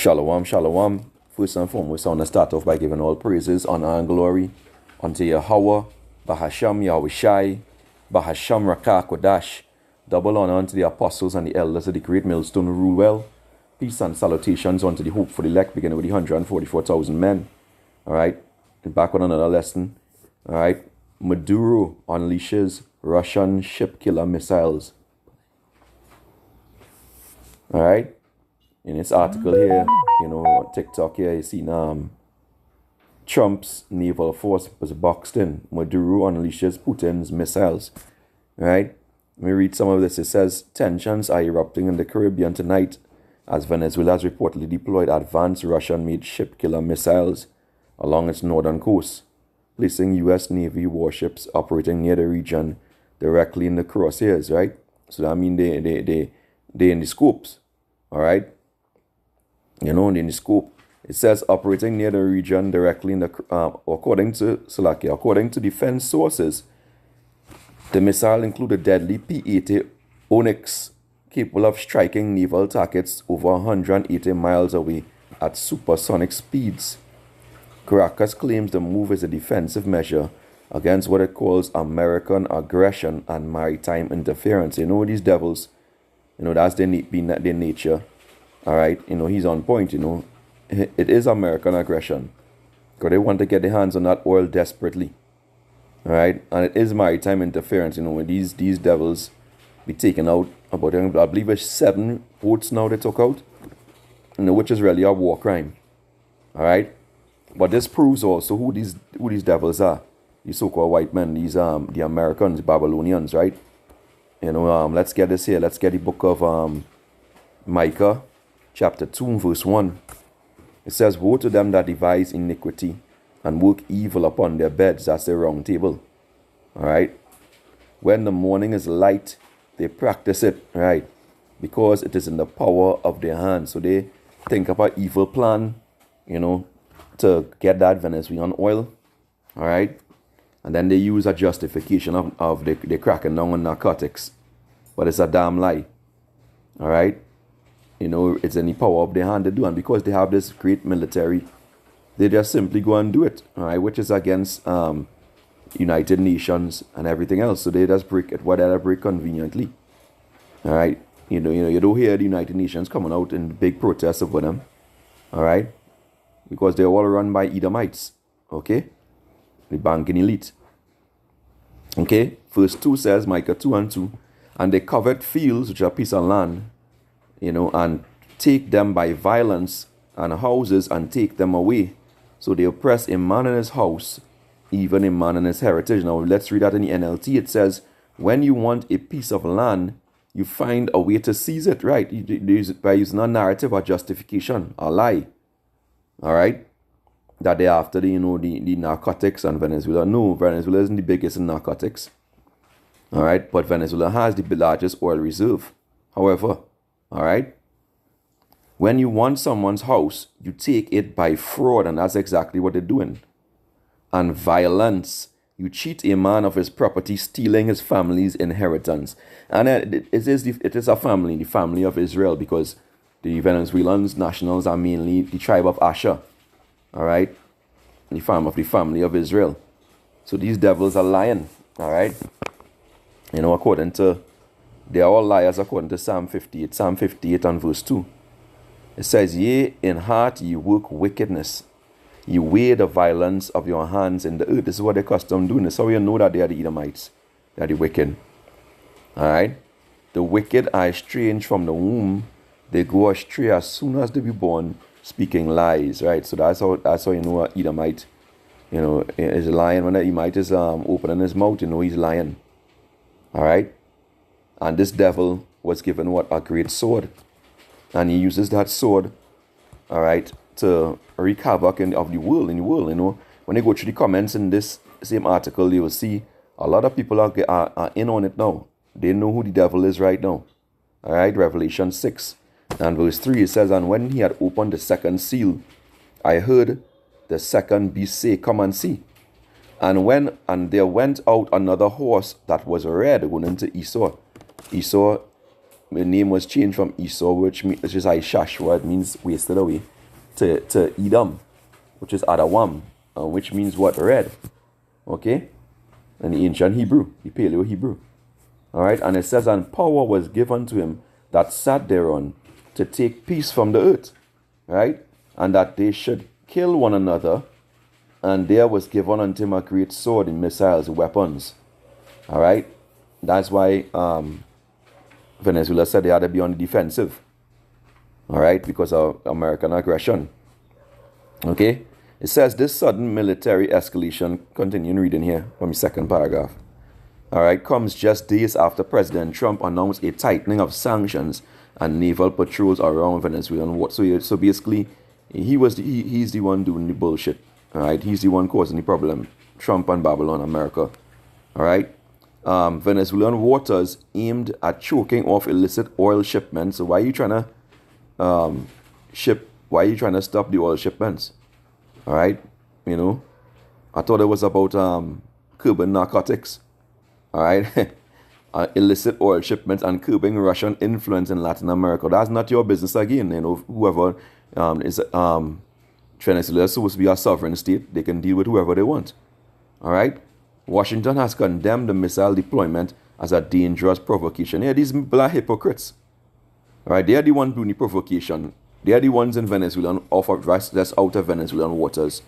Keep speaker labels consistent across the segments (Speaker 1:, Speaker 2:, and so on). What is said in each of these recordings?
Speaker 1: Shalom, shalom. First and foremost, I want to start off by giving all praises, honor, and glory unto Yahweh, Bahasham Yahushai, Bahasham Rakah Kodash. Double honor unto the apostles and the elders of the great millstone who rule well. Peace and salutations unto the hope for the elect, beginning with the 144,000 men. All right, and back with another lesson. All right, Maduro unleashes Russian ship killer missiles. All right. In this article here, on TikTok here, you see Trump's naval force was boxed in. Maduro unleashes Putin's missiles. Right? Let me read some of this. It says, tensions are erupting in the Caribbean tonight as Venezuela has reportedly deployed advanced Russian-made ship-killer missiles along its northern coast, placing U.S. Navy warships operating near the region directly in the crosshairs, right? So that means they in the scopes, all right? In the scope, it says operating near the region directly in the according to defense sources, the missile included deadly P-80 Onyx, capable of striking naval targets over 180 miles away at supersonic speeds. Caracas claims the move is a defensive measure against what it calls American aggression and maritime interference. These devils, that's their nature. All right, he's on point, It is American aggression because they want to get their hands on that oil desperately. All right, and it is maritime interference, when these devils be taken out about, I believe it's 7 boats now they took out, which is really a war crime. All right, but this proves also who these devils are. These so-called white men, these the Americans, Babylonians, right? Let's get this here. Let's get the book of Micah. Chapter 2, verse 1. It says, woe to them that devise iniquity and work evil upon their beds. That's their round table. All right. When the morning is light, they practice it, right? Because it is in the power of their hands. So they think of an evil plan, to get that Venezuelan oil. All right. And then they use a justification of they cracking down on narcotics. But it's a damn lie. All right. It's in the power of their hand to do. And because they have this great military, they just simply go and do it, all right, which is against United Nations and everything else. So they just break it, whatever break conveniently. All right. You don't hear the United Nations coming out in big protests over them. All right. Because they're all run by Edomites. Okay. The banking elite. Okay. Verse 2 says, Micah 2 and 2. And they covet fields, which are a piece of land, and take them by violence, and houses, and take them away. So they oppress a man in his house, even a man in his heritage. Now let's read that in the NLT. It says, when you want a piece of land, you find a way to seize it, right? By using a narrative or justification, a lie. All right? That they're after the narcotics and Venezuela. No, Venezuela isn't the biggest in narcotics. All right? But Venezuela has the largest oil reserve. However, all right, when you want someone's house, you take it by fraud, and that's exactly what they're doing. And violence. You cheat a man of his property, stealing his family's inheritance. And it is a family, the family of Israel, because the Venezuelans nationals are mainly the tribe of Asher. All right, the family of Israel. So these devils are lying. All right, according to. They are all liars according to Psalm 58. Psalm 58 and verse 2. It says, yea, in heart ye work wickedness. Ye weigh the violence of your hands in the earth. This is what they're accustomed doing. This is how you know that they are the Edomites. They are the wicked. Alright? The wicked are estranged from the womb. They go astray as soon as they be born, speaking lies. Right? So that's how you know an Edomite, is lying. When an Edomite is opening his mouth, he's lying. Alright? And this devil was given a great sword. And he uses that sword, all right, to wreak havoc in the world. When you go through the comments in this same article, you will see a lot of people are in on it now. They know who the devil is right now. All right, Revelation 6 and verse 3, it says, and when he had opened the second seal, I heard the second beast say, come and see. And there went out another horse that was red, going into Esau. Esau the name was changed from Esau, which is Ishashua, it means wasted away, to Edom, which is Adawam, which means what? Red. Okay? In the ancient Hebrew, the Paleo Hebrew. Alright, and it says, and power was given to him that sat thereon to take peace from the earth. Right? And that they should kill one another, and there was given unto him a great sword in missiles, weapons. Alright? That's why Venezuela said they had to be on the defensive. Alright? Because of American aggression. Okay? It says this sudden military escalation, continuing reading here from the second paragraph. Alright, comes just days after President Trump announced a tightening of sanctions and naval patrols around Venezuela. So basically, he's the one doing the bullshit. Alright, he's the one causing the problem. Trump and Babylon, America. Alright, Venezuelan waters aimed at choking off illicit oil shipments. So why are you trying to stop the oil shipments? Alright, you know, I thought it was about curbing narcotics. Alright, illicit oil shipments and curbing Russian influence in Latin America. That's not your business again. You know, whoever is Venezuela is supposed to be a sovereign state. They can deal with whoever they want. Alright, Washington has condemned the missile deployment as a dangerous provocation. Yeah, these people are hypocrites. Alright, they are the ones doing the provocation. They are the ones in Venezuela, that's out of Venezuelan waters,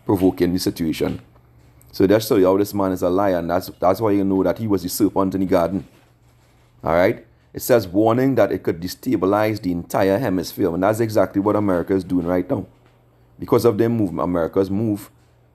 Speaker 1: provoking the situation. So that's show you how this man is a liar, and that's why you know that he was the serpent in the garden. Alright? It says warning that it could destabilize the entire hemisphere, and that's exactly what America is doing right now. Because of their movement, America's move,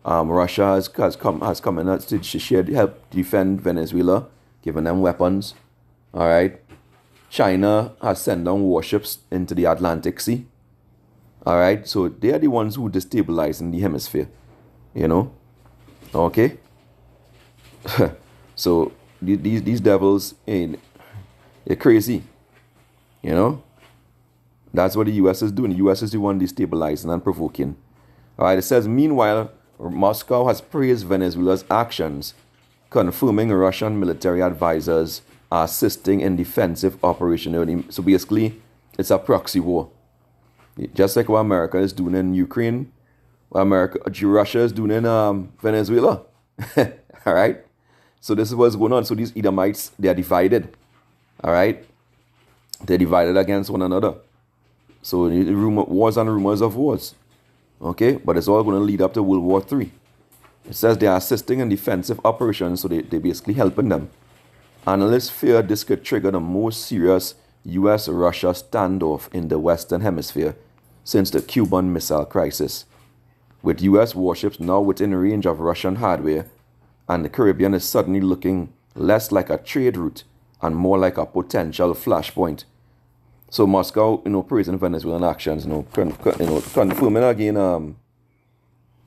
Speaker 1: Russia has come in to help defend Venezuela, giving them weapons. Alright? China has sent down warships into the Atlantic Sea. Alright? So they are the ones who destabilize in the hemisphere. You know? Okay? So these devils, they're crazy. You know? That's what the US is doing. The US is the one destabilizing and provoking. Alright, it says, meanwhile, Moscow has praised Venezuela's actions, confirming Russian military advisors are assisting in defensive operations. So basically, it's a proxy war. Just like what America is doing in Ukraine, Russia is doing in Venezuela. Alright? So this is what's going on. So these Edomites, they are divided. Alright? They're divided against one another. So wars and rumors of wars. Okay? But it's all going to lead up to World War III. It says they are assisting in defensive operations, so they're basically helping them. Analysts fear this could trigger the most serious US-Russia standoff in the Western Hemisphere since the Cuban Missile Crisis. With US warships now within range of Russian hardware, and the Caribbean is suddenly looking less like a trade route and more like a potential flashpoint. So Moscow, praising Venezuelan actions, confirming again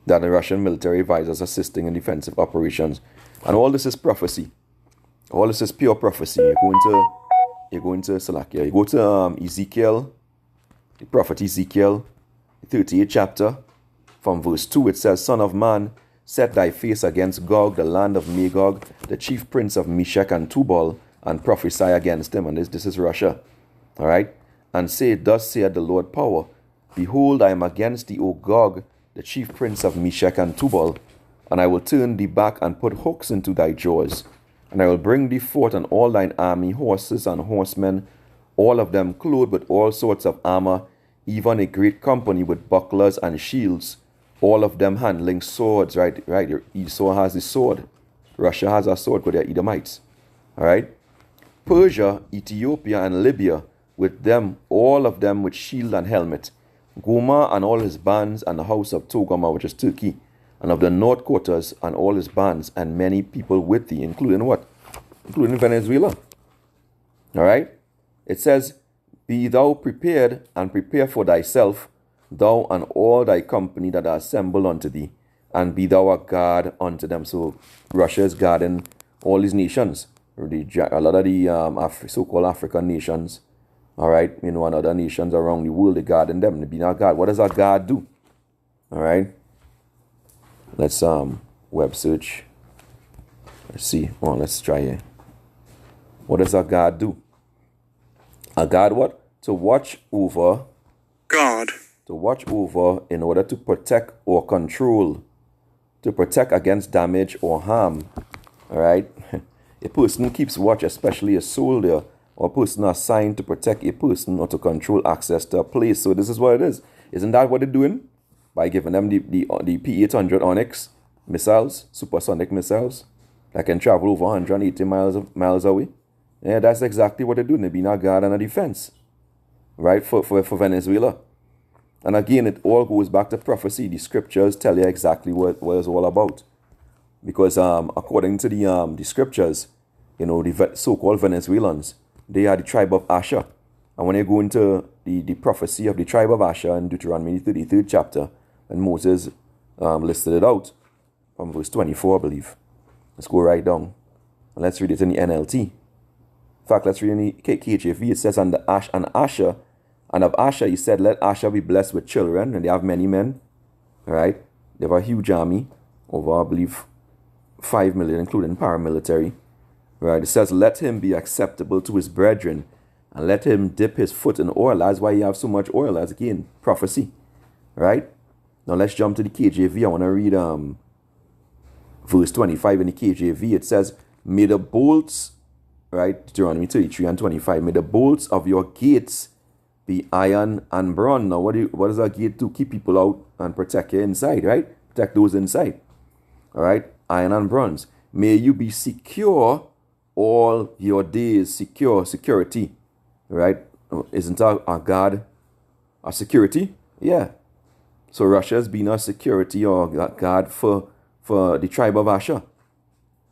Speaker 1: that the Russian military advisors assisting in defensive operations. And all this is prophecy. All this is pure prophecy. You go into Salakia. You go to Ezekiel, the prophet Ezekiel, the 38th chapter. From verse 2, it says, Son of man, set thy face against Gog, the land of Magog, the chief prince of Meshech and Tubal, and prophesy against him. And this is Russia. All right? And say, Thus saith the Lord power, Behold, I am against thee, O Gog, the chief prince of Meshech and Tubal, and I will turn thee back and put hooks into thy jaws. And I will bring thee forth and all thine army, horses and horsemen, all of them clothed with all sorts of armor, even a great company with bucklers and shields, all of them handling swords, right? Esau has his sword. Russia has a sword because they're Edomites. All right? Persia, Ethiopia, and Libya, with them, all of them with shield and helmet. Gomer and all his bands, and the house of Togarmah, which is Turkey, and of the north quarters and all his bands, and many people with thee, including what? Including Venezuela. All right? It says, Be thou prepared, and prepare for thyself, thou and all thy company that are assembled unto thee, and be thou a guard unto them. So Russia is guarding all these nations, a lot of the so-called African nations, all right, and other nations around the world, they guarding them. They be our guard. What does our guard do? All right, let's web search. Let's see. Let's try here. What does our guard do? A guard what? To watch over.
Speaker 2: Guard.
Speaker 1: To watch over in order to protect or control. To protect against damage or harm. Alright? A person keeps watch, especially a soldier or a person assigned to protect a person or to control access to a place. So this is what it is. Isn't that what they're doing? By giving them the P-800 Onyx missiles, supersonic missiles, that can travel over 180 miles away. Yeah, that's exactly what they're doing. They're being a guard and a defense, right, for Venezuela. And again, it all goes back to prophecy. The scriptures tell you exactly what it's all about. Because according to the scriptures, the so-called Venezuelans, they are the tribe of Asher. And when you go into the prophecy of the tribe of Asher in Deuteronomy 33rd chapter, and Moses listed it out from verse 24, I believe. Let's go right down. And let's read it in the NLT. In fact, let's read in the KJV. It says, and of Asher, he said, let Asher be blessed with children. And they have many men. Right? They have a huge army. Over, I believe, 5 million, including paramilitary. Right? It says, let him be acceptable to his brethren. And let him dip his foot in oil. That's why you have so much oil. That's, again, prophecy. Right? Now let's jump to the KJV. I want to read verse 25 in the KJV. It says, may the bolts, right, Deuteronomy 33 and 25, may the bolts of your gates be iron and bronze. Now what does a gate do? Keep people out and protect you inside, right? Protect those inside. All right, iron and bronze. May you be secure all your days. Security, right? Isn't a guard a security? Yeah. So Russia has been a security or guard for the tribe of Asher.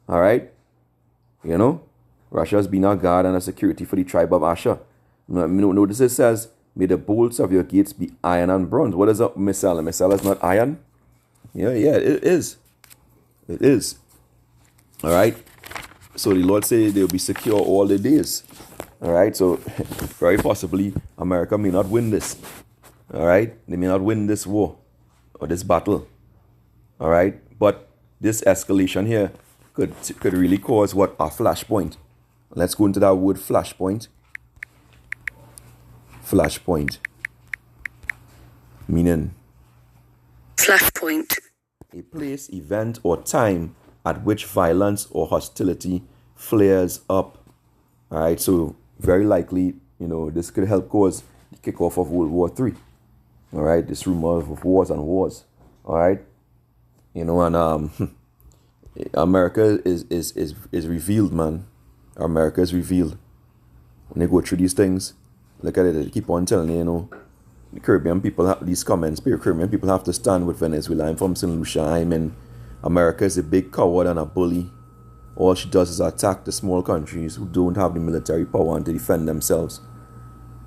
Speaker 1: All right? Russia has been a guard and a security for the tribe of Asher. Notice it says, may the bolts of your gates be iron and bronze. What is a missile? A missile is not iron? Yeah, it is. It is. All right? So the Lord said they'll be secure all the days. All right? So very possibly America may not win this. All right? They may not win this war or this battle. All right? But this escalation here could really cause what? A flashpoint. Let's go into that word flashpoint. Flashpoint. Meaning?
Speaker 2: Flashpoint.
Speaker 1: A place, event, or time at which violence or hostility flares up. All right? So very likely, this could help cause the kickoff of World War III. All right, this rumor of wars and wars. All right, and America is revealed, man. America is revealed. When they go through these things, look at it. They keep on telling you, the Caribbean people have these comments. Caribbean people have to stand with Venezuela. I'm from St. Lucia. America is a big coward and a bully. All she does is attack the small countries who don't have the military power and to defend themselves.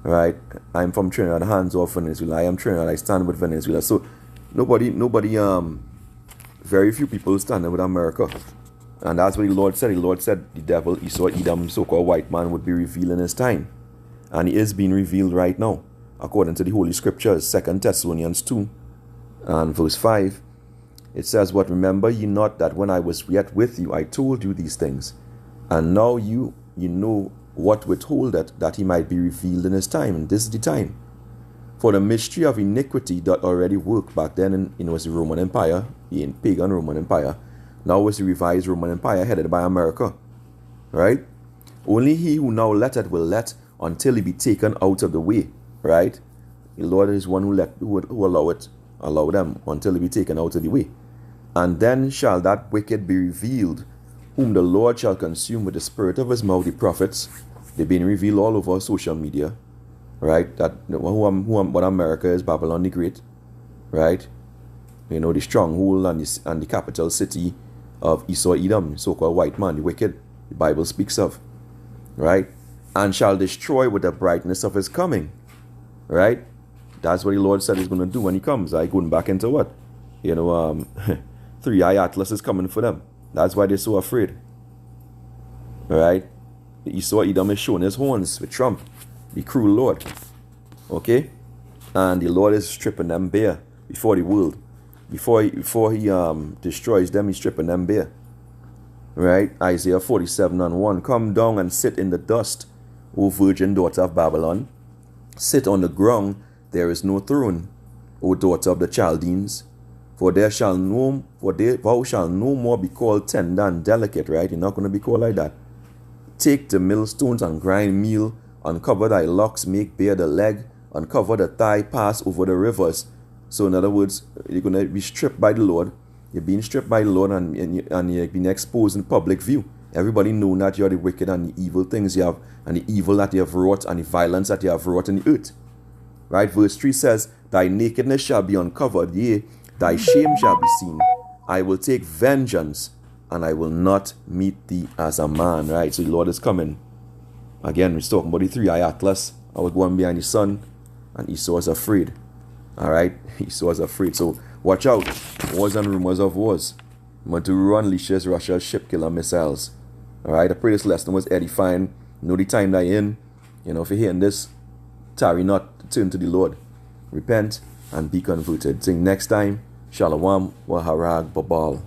Speaker 1: Right, I'm from Trinidad, hands off Venezuela. I am Trinidad, I stand with Venezuela. So nobody, very few people standing with America. And that's what the Lord said. The Lord said the devil, Esau, Edom, so-called white man, would be revealed in his time. And he is being revealed right now, according to the Holy Scriptures, 2 Thessalonians 2 and verse 5. It says, what remember ye not that when I was yet with you, I told you these things. And now you know what withholdeth, that he might be revealed in his time. And this is the time. For the mystery of iniquity that already worked back then in was the Roman Empire, the pagan Roman Empire. Now was the revised Roman Empire headed by America. Right? Only he who now letteth will let until he be taken out of the way. Right? The Lord is one who allow them until he be taken out of the way. And then shall that wicked be revealed, whom the Lord shall consume with the spirit of his mouth, the prophets. They've been revealed all over social media, right? That what America is, Babylon the Great, right? The stronghold and the capital city of Esau, Edom, so-called white man, the wicked, the Bible speaks of, right? And shall destroy with the brightness of his coming, right? That's what the Lord said he's going to do when he comes. Going back into what? 3-eye Atlas is coming for them. That's why they're so afraid. Alright? Esau Edom is showing his horns with Trump, the cruel Lord. Okay? And the Lord is stripping them bare before the world. Before he destroys them, he's stripping them bare. Right? Isaiah 47 and 1. Come down and sit in the dust, O virgin daughter of Babylon. Sit on the ground, there is no throne, O daughter of the Chaldeans. For thou shalt no more be called tender and delicate, right? You're not going to be called like that. Take the millstones and grind meal, uncover thy locks, make bare the leg, uncover the thigh, pass over the rivers. So in other words, you're going to be stripped by the Lord. You're being stripped by the Lord, and you're being exposed in public view. Everybody know that you're the wicked and the evil things you have, and the evil that you have wrought, and the violence that you have wrought in the earth. Right? Verse 3 says, thy nakedness shall be uncovered, yea, thy shame shall be seen. I will take vengeance, and I will not meet thee as a man. Right? So the Lord is coming. Again, we're talking about the three-eye Atlas. I was going behind the sun, and Esau was afraid. Alright? Esau was afraid. So watch out. Wars and rumors of wars. Maduro unleashes Russia's ship killer missiles. Alright? I pray this lesson was edifying. Know the time that you're in. You know, if you're hearing this, tarry not, turn to the Lord. Repent and be converted. Till next time, Shalom wa harag babal.